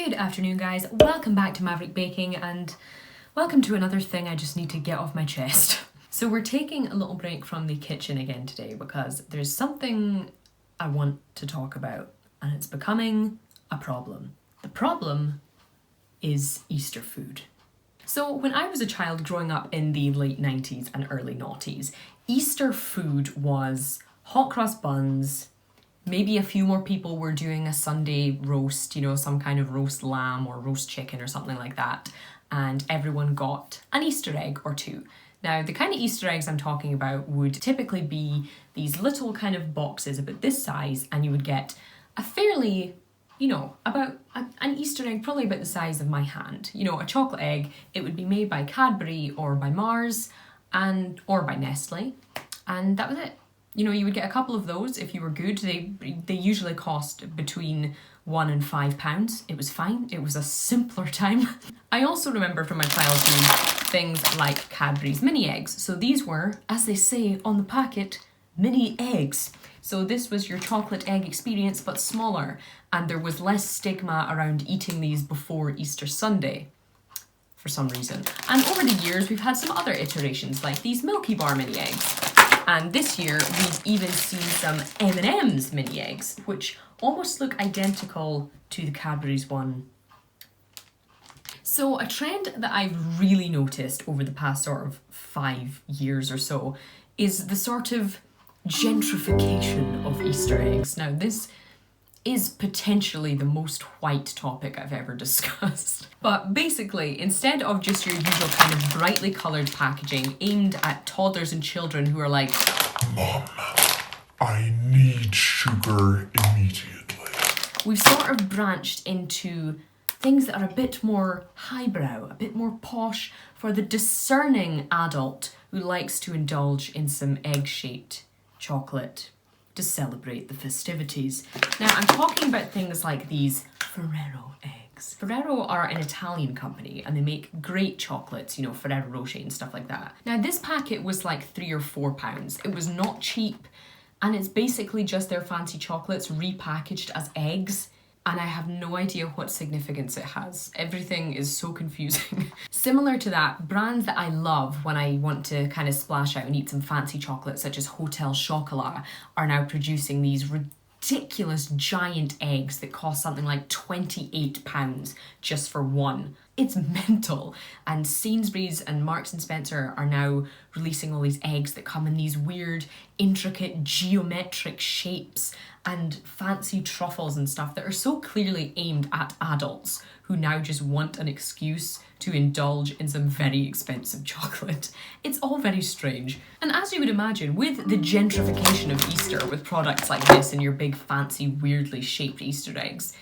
Good afternoon, guys. Welcome back to Maverick Baking and welcome to another thing I just need to get off my chest. So we're taking a little break from the kitchen again today because there's something I want to talk about and it's becoming a problem. The problem is Easter food. So when I was a child growing up in the late 90s and early noughties, Easter food was hot cross buns. Maybe a few more people were doing a Sunday roast, some kind of roast lamb or roast chicken or something like that. And everyone got an Easter egg or two. Now, the kind of Easter eggs I'm talking about would typically be these little kind of boxes about this size, and you would get a fairly, about an Easter egg probably about the size of my hand. A chocolate egg. It would be made by Cadbury or by Mars or by Nestle. And that was it. You would get a couple of those if you were good. They usually cost between £1 and £5. It was fine. It was a simpler time. I also remember from my childhood things like Cadbury's mini eggs. So these were, as they say on the packet, mini eggs. So this was your chocolate egg experience, but smaller. And there was less stigma around eating these before Easter Sunday, for some reason. And over the years, we've had some other iterations, like these Milky Bar mini eggs. And this year, we've even seen some M&M's mini eggs, which almost look identical to the Cadbury's one. So a trend that I've really noticed over the past sort of 5 years or so is the sort of gentrification of Easter eggs. Now, this is potentially the most white topic I've ever discussed. But basically, instead of just your usual kind of brightly coloured packaging aimed at toddlers and children who are like, "Mom, I need sugar immediately," we've sort of branched into things that are a bit more highbrow, a bit more posh for the discerning adult who likes to indulge in some egg-shaped chocolate to celebrate the festivities. Now, I'm talking about things like these Ferrero eggs. Ferrero are an Italian company and they make great chocolates, Ferrero Rocher and stuff like that. Now, this packet was like £3 or £4. It was not cheap, and it's basically just their fancy chocolates repackaged as eggs. And I have no idea what significance it has. Everything is so confusing. Similar to that, brands that I love when I want to kind of splash out and eat some fancy chocolate, such as Hotel Chocolat, are now producing these ridiculous giant eggs that cost something like £28 just for one. It's mental. And Sainsbury's and Marks and Spencer are now releasing all these eggs that come in these weird, intricate, geometric shapes and fancy truffles and stuff that are so clearly aimed at adults who now just want an excuse to indulge in some very expensive chocolate. It's all very strange. And as you would imagine, with the gentrification of Easter, with products like this and your big fancy weirdly shaped Easter eggs,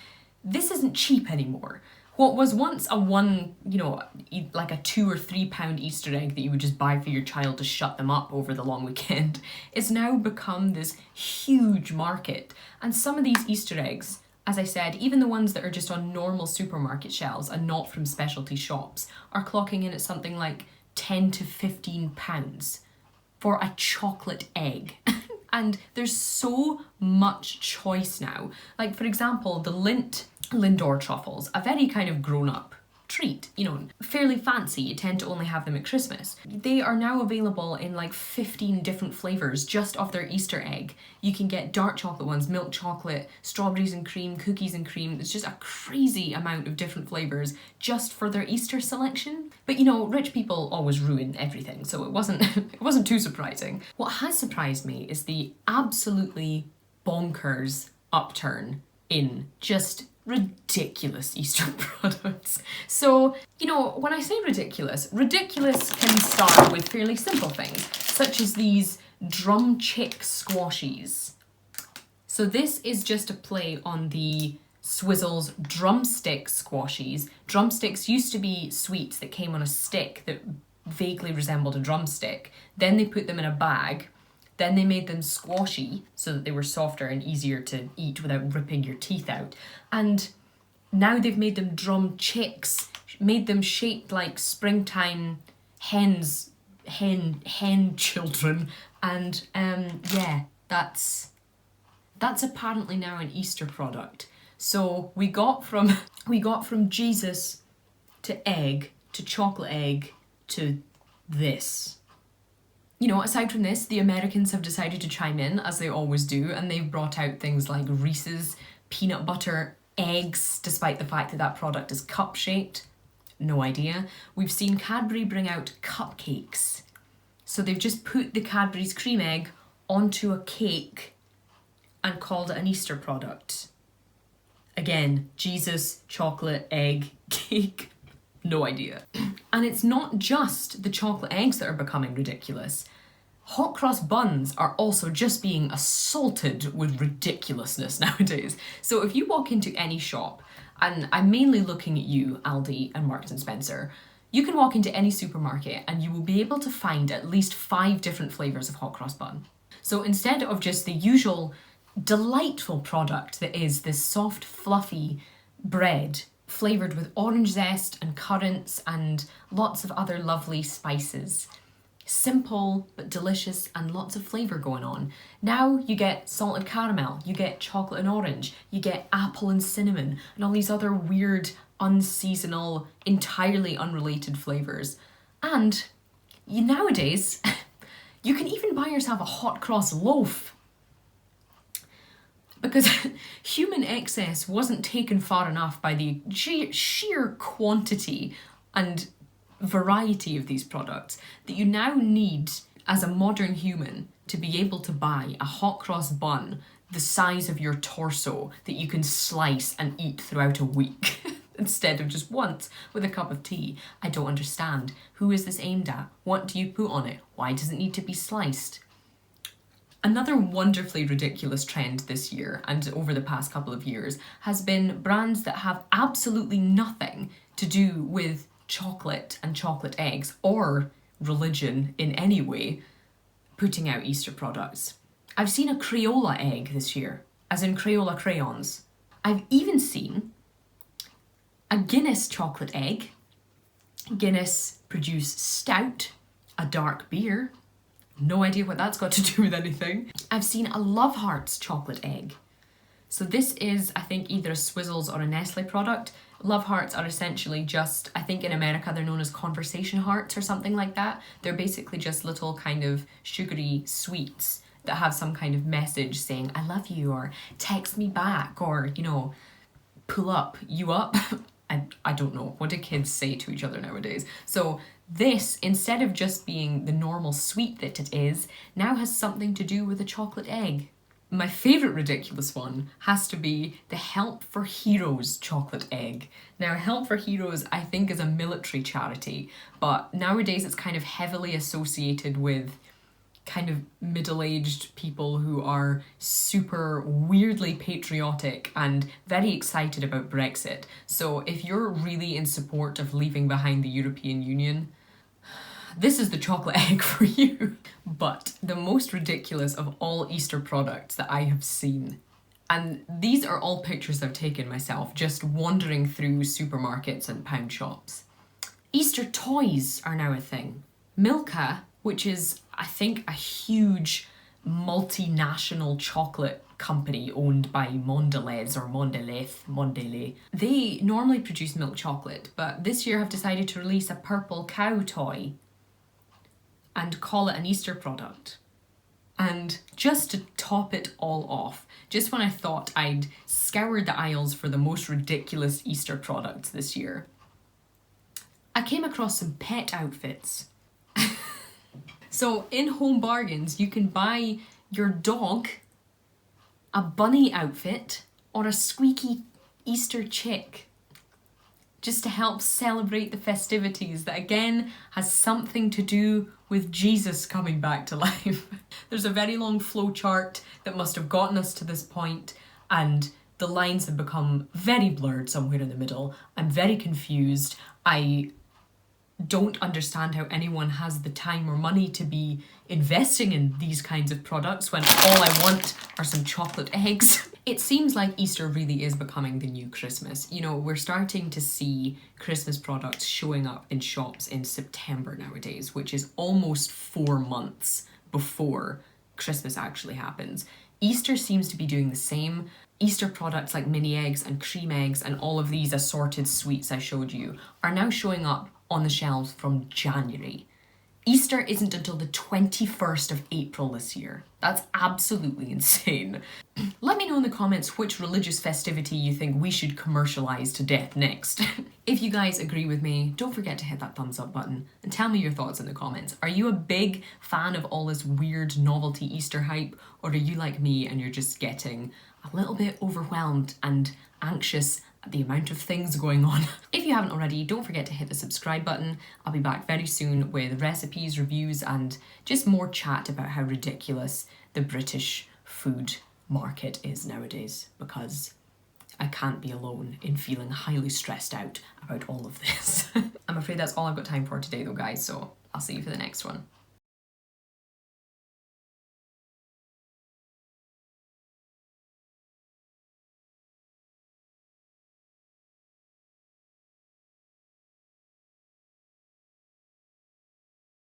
this isn't cheap anymore. What was once a like a £2 or £3 Easter egg that you would just buy for your child to shut them up over the long weekend is now become this huge market. And some of these Easter eggs, as I said, even the ones that are just on normal supermarket shelves and not from specialty shops, are clocking in at something like £10 to £15 for a chocolate egg. And there's so much choice now. Like, for example, the Lindor truffles, a very kind of grown-up treat, fairly fancy. You tend to only have them at Christmas. They are now available in like 15 different flavours just off their Easter egg. You can get dark chocolate ones, milk chocolate, strawberries and cream, cookies and cream. It's just a crazy amount of different flavours just for their Easter selection. But rich people always ruin everything, so it wasn't too surprising. What has surprised me is the absolutely bonkers upturn in just ridiculous Easter products. So, when I say ridiculous can start with fairly simple things, such as these drum chick squashies. So this is just a play on the Swizzles drumstick squashies. Drumsticks used to be sweets that came on a stick that vaguely resembled a drumstick. Then they put them in a bag. Then they made them squashy so that they were softer and easier to eat without ripping your teeth out. And now they've made them drum chicks, made them shaped like springtime hen children. And that's apparently now an Easter product. So we got from Jesus to egg to chocolate egg to this. You know, aside from this, the Americans have decided to chime in, as they always do, and they've brought out things like Reese's peanut butter eggs, despite the fact that that product is cup-shaped. No idea. We've seen Cadbury bring out cupcakes. So they've just put the Cadbury's cream egg onto a cake and called it an Easter product. Again, Jesus, chocolate, egg, cake. No idea. And it's not just the chocolate eggs that are becoming ridiculous. Hot cross buns are also just being assaulted with ridiculousness nowadays. So if you walk into any shop, and I'm mainly looking at you, Aldi and Marks and Spencer, you can walk into any supermarket and you will be able to find at least 5 different flavours of hot cross bun. So instead of just the usual delightful product that is this soft, fluffy bread flavoured with orange zest and currants and lots of other lovely spices. Simple but delicious and lots of flavour going on. Now you get salted caramel, you get chocolate and orange, you get apple and cinnamon, and all these other weird, unseasonal, entirely unrelated flavours. And nowadays, you can even buy yourself a hot cross loaf. Because human excess wasn't taken far enough by the sheer quantity and variety of these products that you now need, as a modern human, to be able to buy a hot cross bun the size of your torso that you can slice and eat throughout a week instead of just once with a cup of tea. I don't understand. Who is this aimed at? What do you put on it? Why does it need to be sliced? Another wonderfully ridiculous trend this year and over the past couple of years has been brands that have absolutely nothing to do with chocolate and chocolate eggs or religion in any way putting out Easter products. I've seen a Crayola egg this year, as in Crayola crayons. I've even seen a Guinness chocolate egg. Guinness produce stout, a dark beer. No idea what that's got to do with anything. I've seen a Love Hearts chocolate egg. So this is, I think, either a Swizzles or a Nestle product. Love Hearts are essentially just, I think in America they're known as conversation hearts or something like that. They're basically just little kind of sugary sweets that have some kind of message saying, I love you, or text me back, or, you know, pull up, you up. I don't know. What do kids say to each other nowadays? So this, instead of just being the normal sweet that it is, now has something to do with a chocolate egg. My favourite ridiculous one has to be the Help for Heroes chocolate egg. Now, Help for Heroes, I think, is a military charity, but nowadays it's kind of heavily associated with kind of middle-aged people who are super weirdly patriotic and very excited about Brexit. So if you're really in support of leaving behind the European Union, this is the chocolate egg for you. But the most ridiculous of all Easter products that I have seen, and these are all pictures I've taken myself just wandering through supermarkets and pound shops. Easter toys are now a thing. Milka, which is, I think, a huge multinational chocolate company owned by Mondelez or Mondelez. They normally produce milk chocolate, but this year have decided to release a purple cow toy and call it an Easter product. And just to top it all off, just when I thought I'd scoured the aisles for the most ridiculous Easter products this year, I came across some pet outfits. So in Home Bargains, you can buy your dog a bunny outfit or a squeaky Easter chick, just to help celebrate the festivities that again has something to do with Jesus coming back to life. There's a very long flow chart that must have gotten us to this point, and the lines have become very blurred somewhere in the middle. I'm very confused. I don't understand how anyone has the time or money to be investing in these kinds of products when all I want are some chocolate eggs. It seems like Easter really is becoming the new Christmas. You know, we're starting to see Christmas products showing up in shops in September nowadays, which is almost 4 months before Christmas actually happens. Easter seems to be doing the same. Easter products like mini eggs and cream eggs and all of these assorted sweets I showed you are now showing up on the shelves from January. Easter isn't until the 21st of April this year. That's absolutely insane. Let me know in the comments which religious festivity you think we should commercialise to death next. If you guys agree with me, don't forget to hit that thumbs up button and tell me your thoughts in the comments. Are you a big fan of all this weird novelty Easter hype, or are you like me and you're just getting a little bit overwhelmed and anxious at the amount of things going on? If you haven't already, don't forget to hit the subscribe button. I'll be back very soon with recipes, reviews, and just more chat about how ridiculous the British food market is nowadays, because I can't be alone in feeling highly stressed out about all of this. I'm afraid that's all I've got time for today though, guys, so I'll see you for the next one.